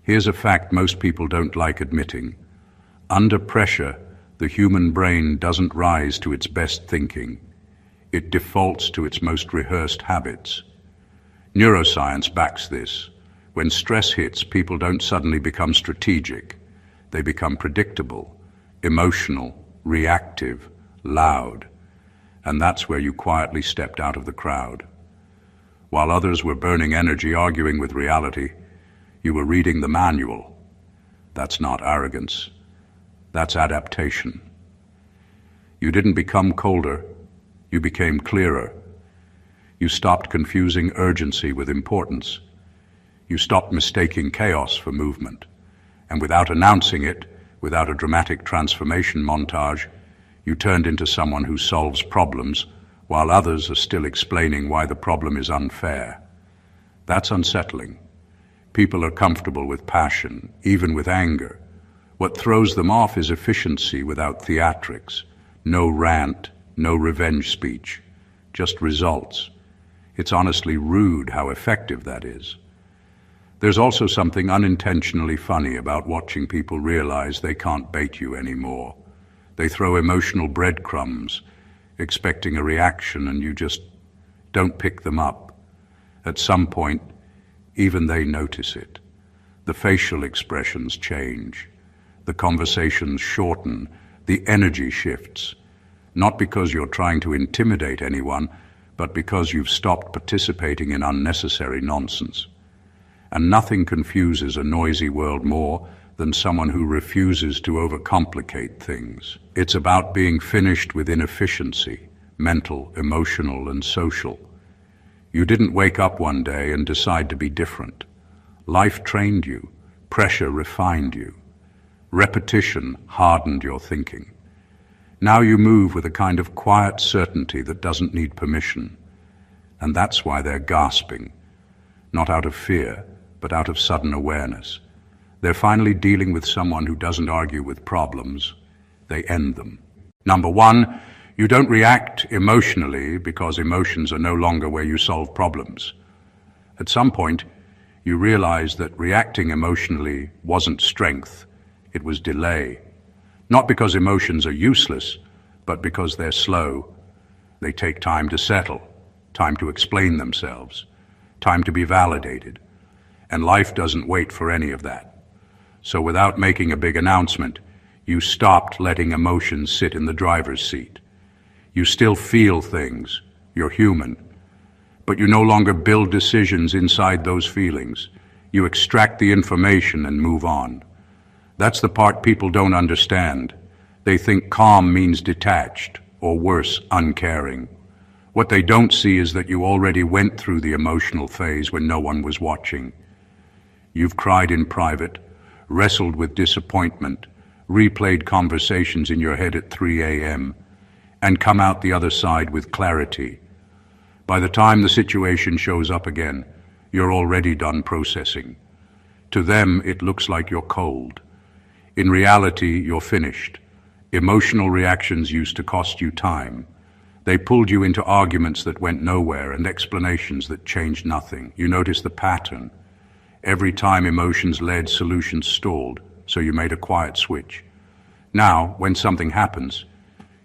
Here's a fact most people don't like admitting. Under pressure, the human brain doesn't rise to its best thinking. It defaults to its most rehearsed habits. Neuroscience backs this. When stress hits, people don't suddenly become strategic. They become predictable, emotional, reactive, loud. And that's where you quietly stepped out of the crowd. While others were burning energy arguing with reality, you were reading the manual. That's not arrogance. That's adaptation. You didn't become colder. You became clearer. You stopped confusing urgency with importance. You stopped mistaking chaos for movement. And without announcing it, without a dramatic transformation montage, you turned into someone who solves problems while others are still explaining why the problem is unfair. That's unsettling. People are comfortable with passion, even with anger. What throws them off is efficiency without theatrics. No rant, no revenge speech, just results. It's honestly rude how effective that is. There's also something unintentionally funny about watching people realize they can't bait you anymore. They throw emotional breadcrumbs, expecting a reaction, and you just don't pick them up. At some point, even they notice it. The facial expressions change. The conversations shorten. The energy shifts. Not because you're trying to intimidate anyone, but because you've stopped participating in unnecessary nonsense. And nothing confuses a noisy world more than someone who refuses to overcomplicate things. It's about being finished with inefficiency, mental, emotional, and social. You didn't wake up one day and decide to be different. Life trained you. Pressure refined you. Repetition hardened your thinking. Now you move with a kind of quiet certainty that doesn't need permission. And that's why they're gasping. Not out of fear, but out of sudden awareness. They're finally dealing with someone who doesn't argue with problems. They end them. Number one, you don't react emotionally because emotions are no longer where you solve problems. At some point, you realize that reacting emotionally wasn't strength, it was delay. Not because emotions are useless, but because they're slow. They take time to settle, time to explain themselves, time to be validated. And life doesn't wait for any of that. So without making a big announcement, you stopped letting emotions sit in the driver's seat. You still feel things. You're human. But you no longer build decisions inside those feelings. You extract the information and move on. That's the part people don't understand. They think calm means detached, or worse, uncaring. What they don't see is that you already went through the emotional phase when no one was watching. You've cried in private, wrestled with disappointment, replayed conversations in your head at 3 a.m., and come out the other side with clarity. By the time the situation shows up again, you're already done processing. To them, it looks like you're cold. In reality, you're finished. Emotional reactions used to cost you time. They pulled you into arguments that went nowhere and explanations that changed nothing. You noticed the pattern. Every time emotions led, solutions stalled, so you made a quiet switch. Now, when something happens,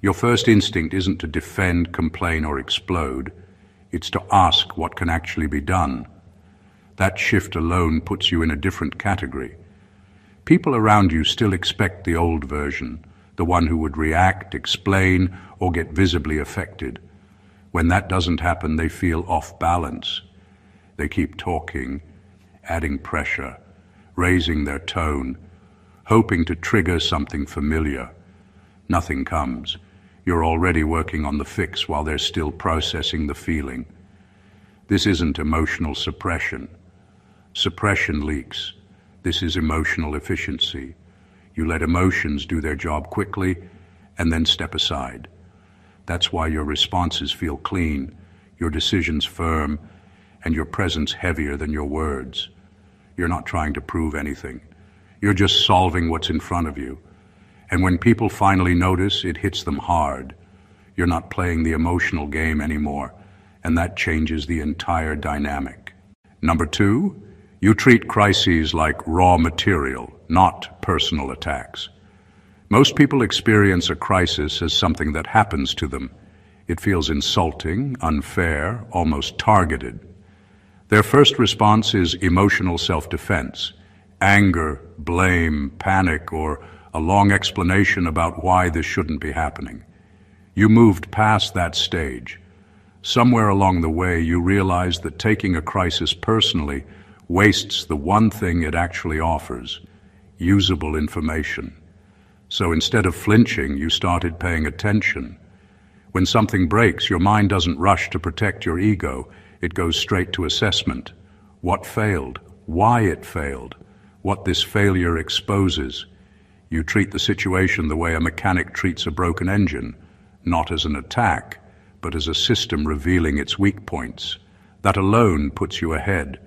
your first instinct isn't to defend, complain, or explode. It's to ask what can actually be done. That shift alone puts you in a different category. People around you still expect the old version, the one who would react, explain, or get visibly affected. When that doesn't happen, they feel off balance. They keep talking, adding pressure, raising their tone, hoping to trigger something familiar. Nothing comes. You're already working on the fix while they're still processing the feeling. This isn't emotional suppression. Suppression leaks. This is emotional efficiency. You let emotions do their job quickly and then step aside. That's why your responses feel clean, your decisions firm, and your presence heavier than your words. You're not trying to prove anything. You're just solving what's in front of you. And when people finally notice, it hits them hard. You're not playing the emotional game anymore, and that changes the entire dynamic. Number two, You treat crises like raw material, not personal attacks. Most people experience a crisis as something that happens to them. It feels insulting, unfair, almost targeted. Their first response is emotional self-defense, anger, blame, panic, or a long explanation about why this shouldn't be happening. You moved past that stage. Somewhere along the way, you realized that taking a crisis personally wastes the one thing it actually offers: usable information. So instead of flinching, you started paying attention. When something breaks, your mind doesn't rush to protect your ego. It goes straight to assessment. What failed? Why it failed? What this failure exposes? You treat the situation the way a mechanic treats a broken engine, not as an attack, but as a system revealing its weak points. That alone puts you ahead,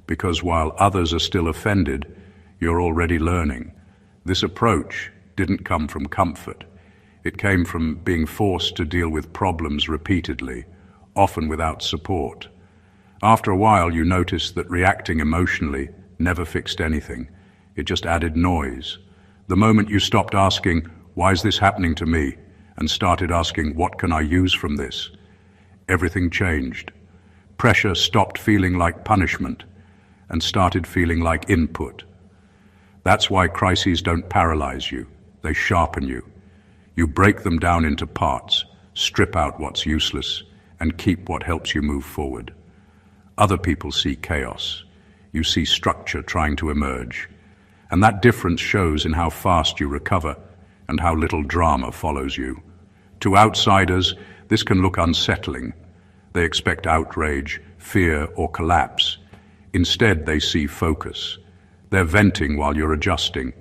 because while others are still offended, you're already learning. This approach didn't come from comfort. It came from being forced to deal with problems repeatedly, often without support. After a while, you noticed that reacting emotionally never fixed anything. It just added noise. The moment you stopped asking, "Why is this happening to me?" and started asking, "What can I use from this?" everything changed. Pressure stopped feeling like punishment and started feeling like input. That's why crises don't paralyze you. They sharpen you. You break them down into parts, strip out what's useless, and keep what helps you move forward. Other people see chaos. You see structure trying to emerge. And that difference shows in how fast you recover and how little drama follows you. To outsiders, this can look unsettling. They expect outrage, fear, or collapse. Instead, they see focus. They're venting while you're adjusting.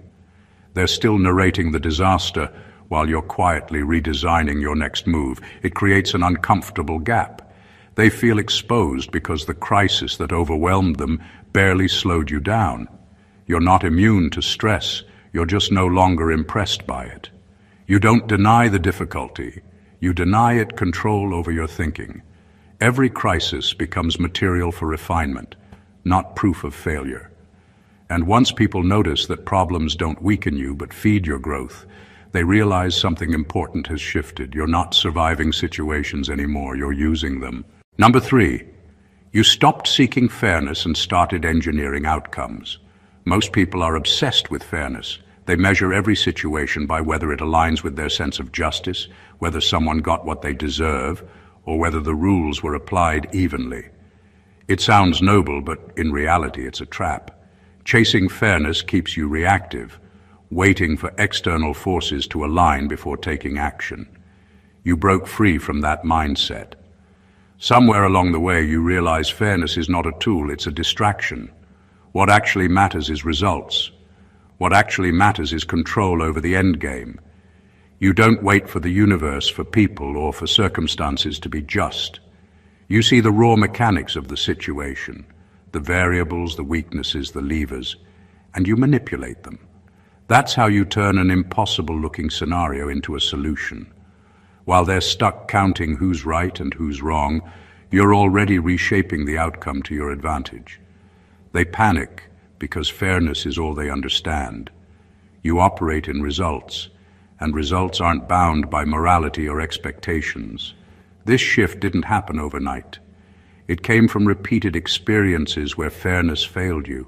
They're still narrating the disaster while you're quietly redesigning your next move. It creates an uncomfortable gap. They feel exposed because the crisis that overwhelmed them barely slowed you down. You're not immune to stress. You're just no longer impressed by it. You don't deny the difficulty. You deny it control over your thinking. Every crisis becomes material for refinement, not proof of failure. And once people notice that problems don't weaken you but feed your growth, they realize something important has shifted. You're not surviving situations anymore. You're using them. Number 3, you stopped seeking fairness and started engineering outcomes. Most people are obsessed with fairness. They measure every situation by whether it aligns with their sense of justice, whether someone got what they deserve, or whether the rules were applied evenly. It sounds noble, but in reality it's a trap. Chasing fairness keeps you reactive, waiting for external forces to align before taking action. You broke free from that mindset. Somewhere along the way, you realize fairness is not a tool, it's a distraction. What actually matters is results. What actually matters is control over the end game. You don't wait for the universe, for people, or for circumstances to be just. You see the raw mechanics of the situation, the variables, the weaknesses, the levers, and you manipulate them. That's how you turn an impossible-looking scenario into a solution. While they're stuck counting who's right and who's wrong, you're already reshaping the outcome to your advantage. They panic because fairness is all they understand. You operate in results, and results aren't bound by morality or expectations. This shift didn't happen overnight. It came from repeated experiences where fairness failed you.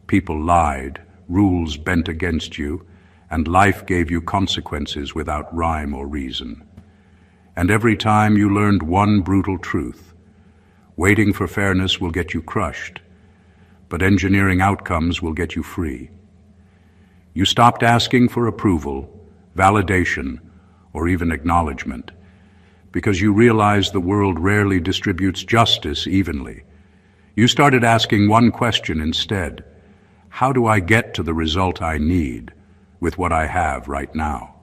People lied, rules bent against you, and life gave you consequences without rhyme or reason. And every time you learned one brutal truth: waiting for fairness will get you crushed, but engineering outcomes will get you free. You stopped asking for approval, validation, or even acknowledgement, because you realized the world rarely distributes justice evenly. You started asking one question instead: how do I get to the result I need with what I have right now?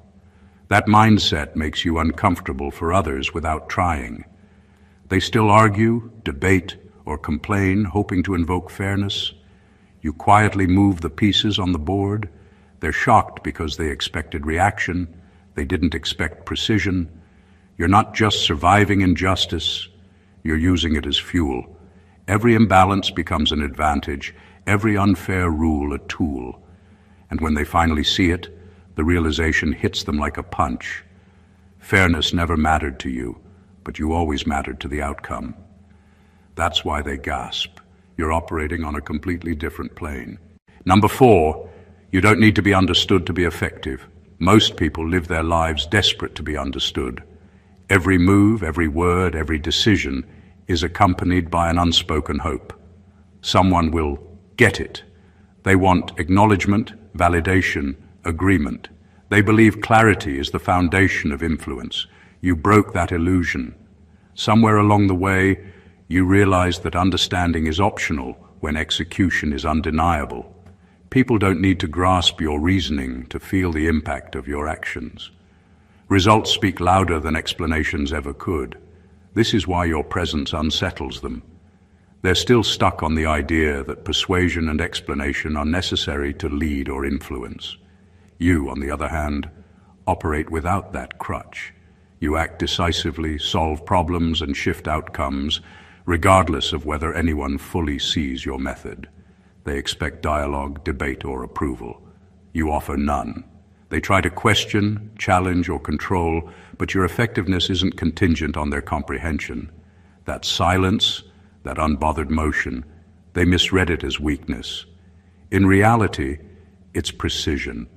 That mindset makes you uncomfortable for others without trying. They still argue, debate, or complain, hoping to invoke fairness. You quietly move the pieces on the board. They're shocked because they expected reaction. They didn't expect precision. You're not just surviving injustice, you're using it as fuel. Every imbalance becomes an advantage. every unfair rule a tool. And when they finally see it, the realization hits them like a punch. Fairness never mattered to you, but you always mattered to the outcome. That's why they gasp. You're operating on a completely different plane. Number 4, you don't need to be understood to be effective. Most people live their lives desperate to be understood. Every move, every word, every decision is accompanied by an unspoken hope. Someone will get it. They want acknowledgement, validation, agreement. They believe clarity is the foundation of influence. You broke that illusion. Somewhere along the way, you realized that understanding is optional when execution is undeniable. People don't need to grasp your reasoning to feel the impact of your actions. Results speak louder than explanations ever could. This is why your presence unsettles them. They're still stuck on the idea that persuasion and explanation are necessary to lead or influence. You, on the other hand, operate without that crutch. You act decisively, solve problems, and shift outcomes, regardless of whether anyone fully sees your method. They expect dialogue, debate, or approval. You offer none. They try to question, challenge, or control, but your effectiveness isn't contingent on their comprehension. That silence, that unbothered motion, they misread it as weakness. In reality, it's precision.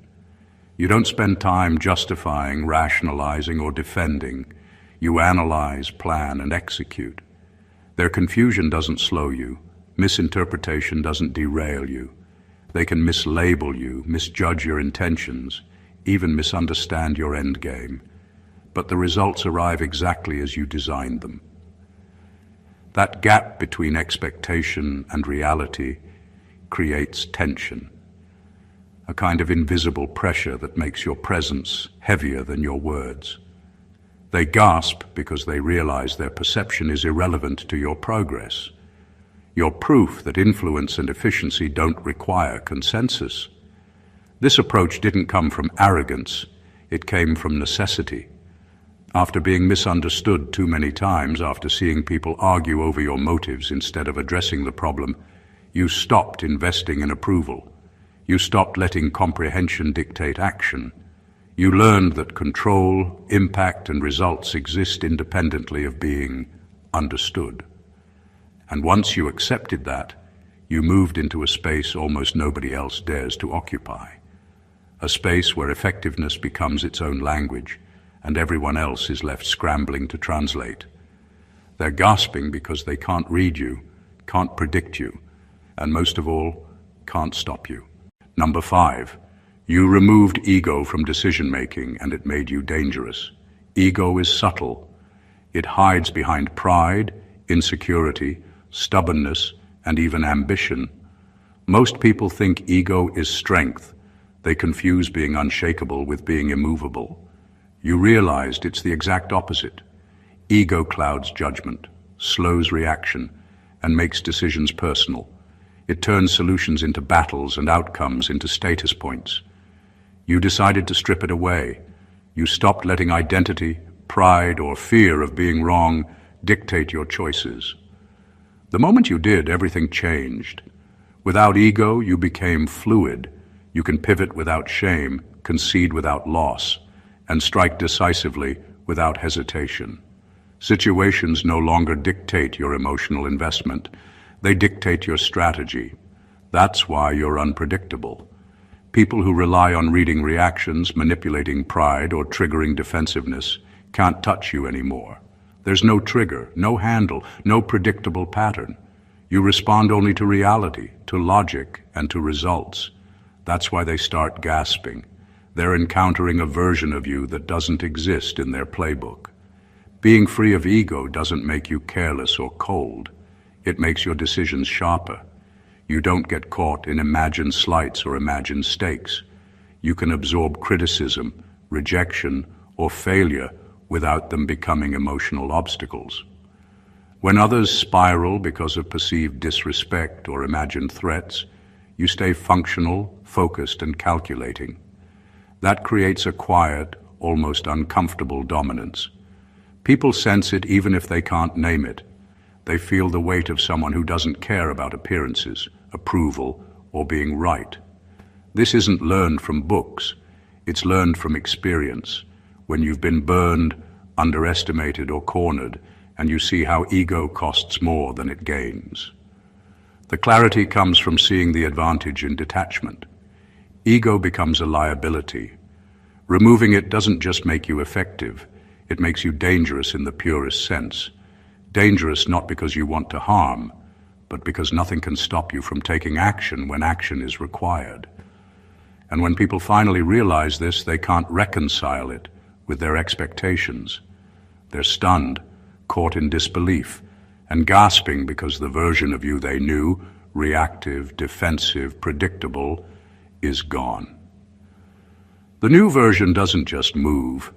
You don't spend time justifying, rationalizing, or defending. You analyze, plan, and execute. Their confusion doesn't slow you. Misinterpretation doesn't derail you. They can mislabel you, misjudge your intentions, even misunderstand your end game. But the results arrive exactly as you designed them. That gap between expectation and reality creates tension, a kind of invisible pressure that makes your presence heavier than your words. They gasp because they realize their perception is irrelevant to your progress. You're proof that influence and efficiency don't require consensus. This approach didn't come from arrogance, it came from necessity. After being misunderstood too many times, after seeing people argue over your motives instead of addressing the problem, you stopped investing in approval. You stopped letting comprehension dictate action. You learned that control, impact, and results exist independently of being understood. And once you accepted that, you moved into a space almost nobody else dares to occupy. A space where effectiveness becomes its own language, and everyone else is left scrambling to translate. They're gasping because they can't read you, can't predict you, and most of all, can't stop you. Number 5, you removed ego from decision-making, and it made you dangerous. Ego is subtle. It hides behind pride, insecurity, stubbornness, and even ambition. Most people think ego is strength. They confuse being unshakable with being immovable. You realized it's the exact opposite. Ego clouds judgment, slows reaction, and makes decisions personal. It turns solutions into battles and outcomes into status points. You decided to strip it away. You stopped letting identity, pride, or fear of being wrong dictate your choices. The moment you did, everything changed. Without ego, you became fluid. You can pivot without shame, concede without loss, and strike decisively without hesitation. Situations no longer dictate your emotional investment. They dictate your strategy. That's why you're unpredictable. People who rely on reading reactions, manipulating pride, or triggering defensiveness can't touch you anymore. There's no trigger, no handle, no predictable pattern. You respond only to reality, to logic, and to results. That's why they start gasping. They're encountering a version of you that doesn't exist in their playbook. Being free of ego doesn't make you careless or cold. It makes your decisions sharper. You don't get caught in imagined slights or imagined stakes. You can absorb criticism, rejection, or failure without them becoming emotional obstacles. When others spiral because of perceived disrespect or imagined threats, you stay functional, focused, and calculating. That creates a quiet, almost uncomfortable dominance. People sense it even if they can't name it. They feel the weight of someone who doesn't care about appearances, approval, or being right. This isn't learned from books. It's learned from experience, when you've been burned, underestimated, or cornered, and you see how ego costs more than it gains. The clarity comes from seeing the advantage in detachment. Ego becomes a liability. Removing it doesn't just make you effective, it makes you dangerous in the purest sense. Dangerous not because you want to harm, but because nothing can stop you from taking action when action is required. And when people finally realize this, they can't reconcile it with their expectations. They're stunned, caught in disbelief, and gasping because the version of you they knew, reactive, defensive, predictable, is gone. The new version doesn't just move.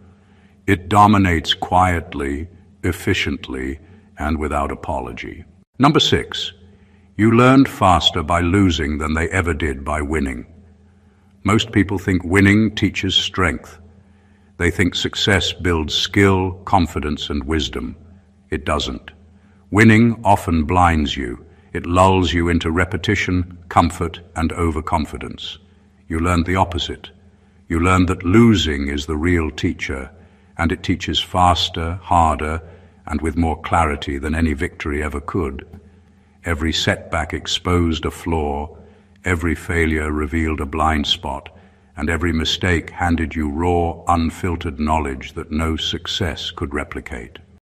It dominates quietly, efficiently, and without apology. Number 6, you learned faster by losing than they ever did by winning. Most people think winning teaches strength. They think success builds skill, confidence, and wisdom. It doesn't. Winning often blinds you. It lulls you into repetition, comfort, and overconfidence. You learned the opposite. You learned that losing is the real teacher, and it teaches faster, harder, and with more clarity than any victory ever could. Every setback exposed a flaw, every failure revealed a blind spot, and every mistake handed you raw, unfiltered knowledge that no success could replicate.